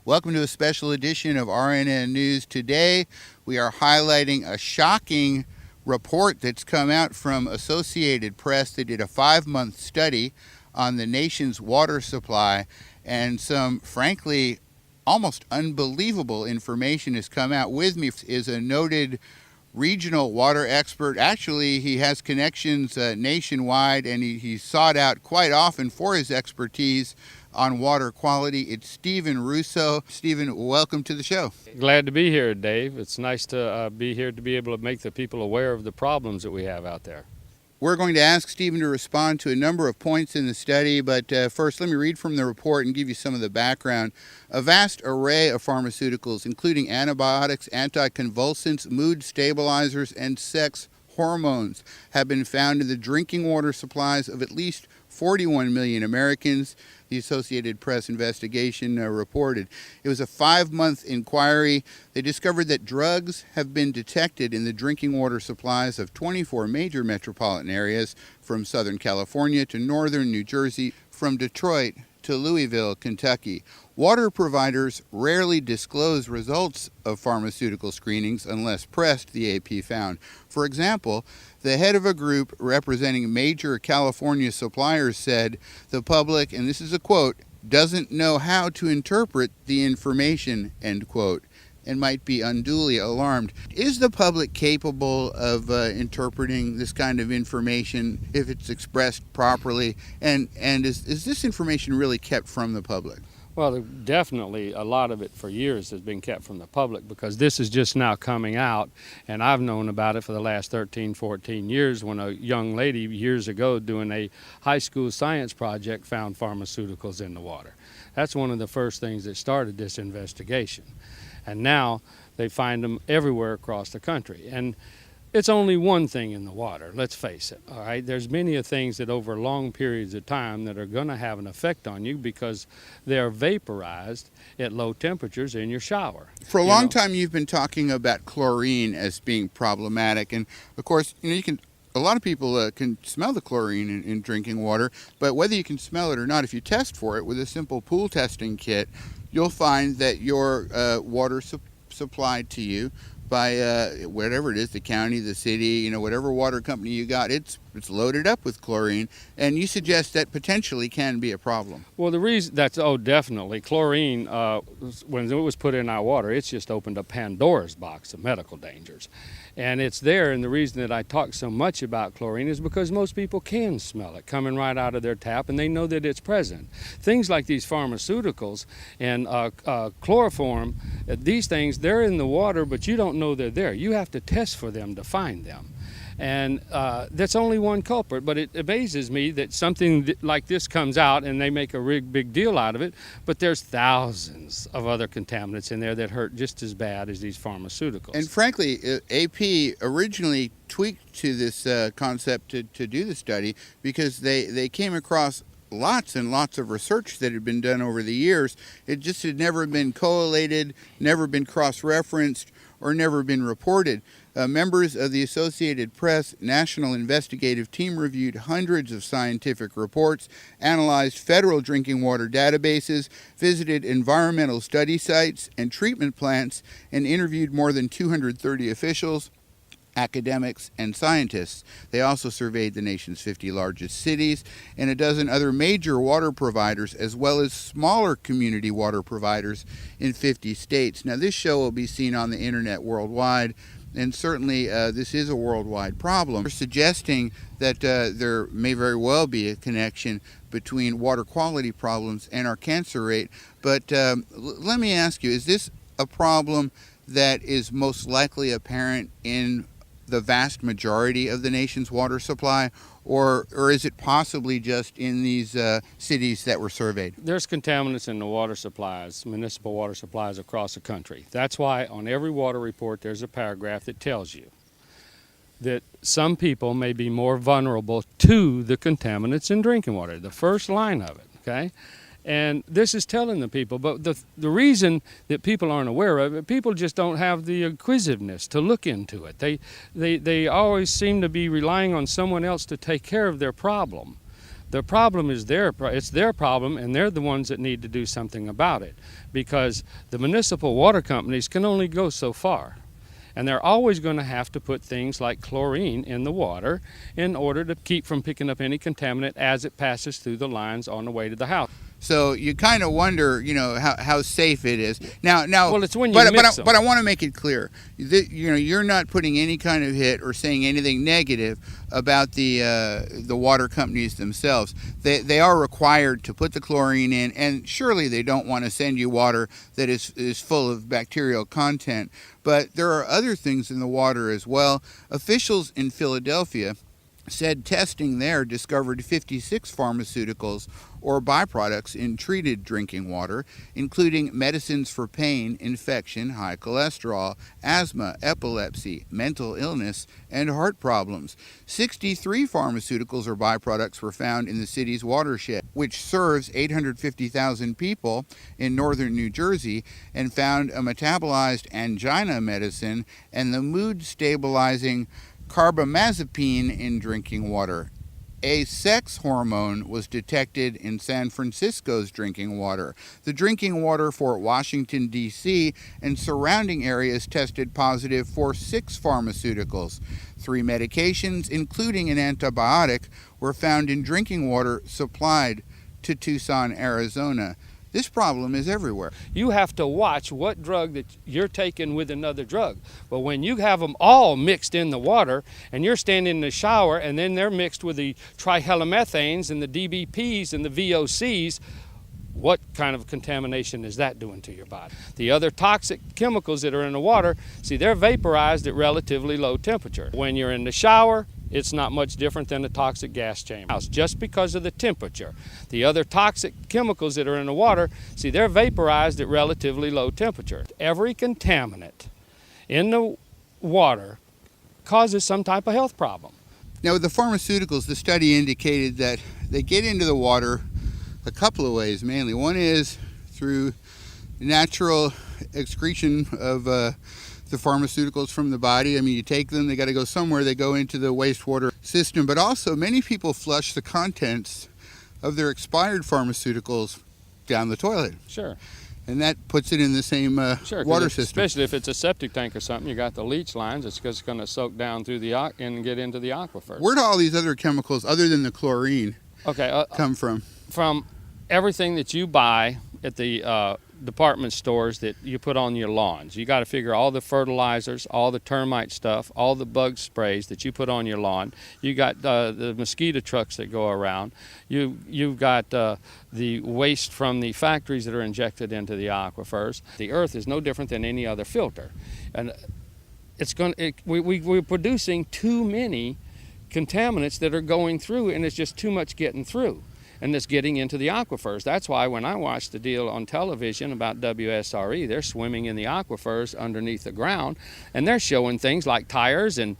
Welcome to a special edition of RNN News. Today, we are highlighting a shocking report that's come out from Associated Press. They did a 5-month study on the nation's water supply, and some, frankly, almost unbelievable information has come out. With me is a noted regional water expert. Actually, he has connections nationwide, and he's sought out quite often for his expertise on water quality. It's Stephen Russo. Stephen, welcome to the show. Glad to be here, Dave. It's nice to be here to be able to make the people aware of the problems that we have out there. We're going to ask Stephen to respond to a number of points in the study, but first let me read from the report and give you some of the background. A vast array of pharmaceuticals, including antibiotics, anticonvulsants, mood stabilizers, and sex hormones, have been found in the drinking water supplies of at least 41 million Americans, the Associated Press investigation reported. It was a 5-month inquiry. They discovered that drugs have been detected in the drinking water supplies of 24 major metropolitan areas, from Southern California to northern New Jersey, from Detroit to Louisville, Kentucky. Water providers rarely disclose results of pharmaceutical screenings unless pressed, the AP found. For example, the head of a group representing major California suppliers said the public, and this is a quote, doesn't know how to interpret the information, end quote, and might be unduly alarmed. Is the public capable of interpreting this kind of information if it's expressed properly? And is this information really kept from the public? Well, definitely a lot of it for years has been kept from the public because this is just now coming out, and I've known about it for the last 13, 14 years when a young lady years ago doing a high school science project found pharmaceuticals in the water. That's one of the first things that started this investigation. And now they find them everywhere across the country. And it's only one thing in the water, let's face it, all right? There's many of things that over long periods of time that are going to have an effect on you because they're vaporized at low temperatures in your shower. For a long time, you've been talking about chlorine as being problematic. And, of course, a lot of people can smell the chlorine in drinking water, but whether you can smell it or not, if you test for it with a simple pool testing kit, you'll find that your water supplied to you by whatever it is, the county, the city, whatever water company you got, it's loaded up with chlorine, and you suggest that potentially can be a problem. Well, the reason definitely. Chlorine, when it was put in our water, it's just opened up Pandora's box of medical dangers. And it's there, and the reason that I talk so much about chlorine is because most people can smell it coming right out of their tap, and they know that it's present. Things like these pharmaceuticals and chloroform, these things, they're in the water, but you don't know they're there. You have to test for them to find them. And that's only one culprit, but it amazes me that something like this comes out and they make a big deal out of it, but there's thousands of other contaminants in there that hurt just as bad as these pharmaceuticals. And frankly, AP originally tweaked to this concept to do the study because they came across lots and lots of research that had been done over the years. It just had never been collated, never been cross-referenced, or never been reported. Members of the Associated Press National Investigative Team reviewed hundreds of scientific reports, analyzed federal drinking water databases, visited environmental study sites and treatment plants, and interviewed more than 230 officials, academics, and scientists. They also surveyed the nation's 50 largest cities and a dozen other major water providers, as well as smaller community water providers in 50 states. Now, this show will be seen on the internet worldwide, and certainly this is a worldwide problem. We're suggesting that there may very well be a connection between water quality problems and our cancer rate. But let me ask you, is this a problem that is most likely apparent in the vast majority of the nation's water supply, or is it possibly just in these cities that were surveyed? There's contaminants in the water supplies, municipal water supplies across the country. That's why on every water report there's a paragraph that tells you that some people may be more vulnerable to the contaminants in drinking water, the first line of it, okay? And this is telling the people, but the reason that people aren't aware of it, people just don't have the inquisitiveness to look into it. They always seem to be relying on someone else to take care of their problem. The problem is it's their problem, and they're the ones that need to do something about it, because the municipal water companies can only go so far. And they're always going to have to put things like chlorine in the water in order to keep from picking up any contaminant as it passes through the lines on the way to the house. So you kind of wonder, how safe it is. Now, well, it's when you mix them. But I want to make it clear that you're not putting any kind of hit or saying anything negative about the water companies themselves. They are required to put the chlorine in, and surely they don't want to send you water that is full of bacterial content. But there are other things in the water as well. Officials in Philadelphia said testing there discovered 56 pharmaceuticals or byproducts in treated drinking water, including medicines for pain, infection, high cholesterol, asthma, epilepsy, mental illness, and heart problems. 63 pharmaceuticals or byproducts were found in the city's watershed, which serves 850,000 people in northern New Jersey, and found a metabolized angina medicine and the mood-stabilizing carbamazepine in drinking water. A sex hormone was detected in San Francisco's drinking water. The drinking water for Washington, D.C. and surrounding areas tested positive for 6 pharmaceuticals. 3 medications, including an antibiotic, were found in drinking water supplied to Tucson, Arizona. This problem is everywhere. You have to watch what drug that you're taking with another drug. But when you have them all mixed in the water and you're standing in the shower and then they're mixed with the trihalomethanes and the DBPs and the VOCs, what kind of contamination is that doing to your body? The other toxic chemicals that are in the water, see, they're vaporized at relatively low temperature. When you're in the shower, it's not much different than a toxic gas chamber, just because of the temperature. The other toxic chemicals that are in the water, see, they're vaporized at relatively low temperature. Every contaminant in the water causes some type of health problem. Now, with the pharmaceuticals, the study indicated that they get into the water a couple of ways, mainly. One is through natural excretion of the pharmaceuticals from the body. I mean, you take them, they got to go somewhere, they go into the wastewater system. But also, many people flush the contents of their expired pharmaceuticals down the toilet. Sure. And that puts it in the same water system. Especially if it's a septic tank or something, you got the leach lines, it's just going to soak down through the and get into the aquifer. Where do all these other chemicals, other than the chlorine, come from? From everything that you buy at the department stores that you put on your lawns. You got to figure all the fertilizers, all the termite stuff, all the bug sprays that you put on your lawn. You got the mosquito trucks that go around. You've got the waste from the factories that are injected into the aquifers. The earth is no different than any other filter, and we're producing too many contaminants that are going through, and it's just too much getting through. And it's getting into the aquifers. That's why when I watch the deal on television about WSRE, they're swimming in the aquifers underneath the ground, and they're showing things like tires and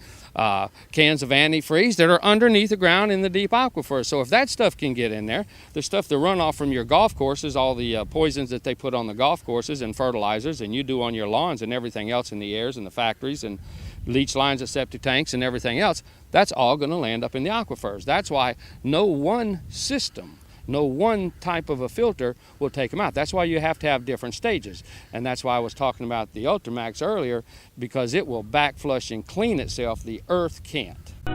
cans of antifreeze that are underneath the ground in the deep aquifers. So if that stuff can get in there, the stuff that run off from your golf courses, all the poisons that they put on the golf courses and fertilizers, and you do on your lawns and everything else in the airs and the factories and leach lines at septic tanks and everything else, that's all going to land up in the aquifers. That's why no one system, no one type of a filter will take them out. That's why you have to have different stages. And that's why I was talking about the Ultramax earlier, because it will backflush and clean itself. The earth can't. The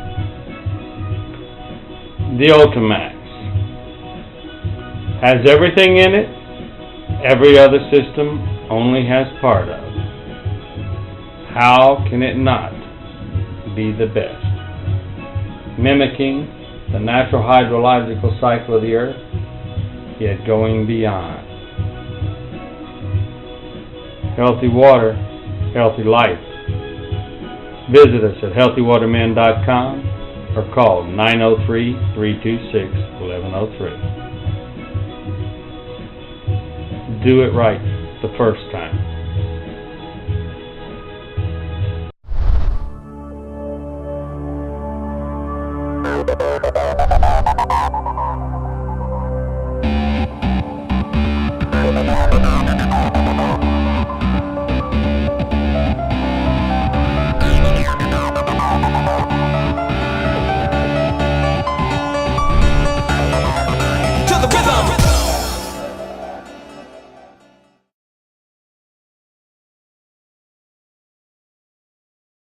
Ultramax has everything in it every other system only has part of. How can it not be the best? Mimicking the natural hydrological cycle of the earth, yet going beyond. Healthy water, healthy life. Visit us at healthywatermen.com or call 903-326-1103. Do it right the first time.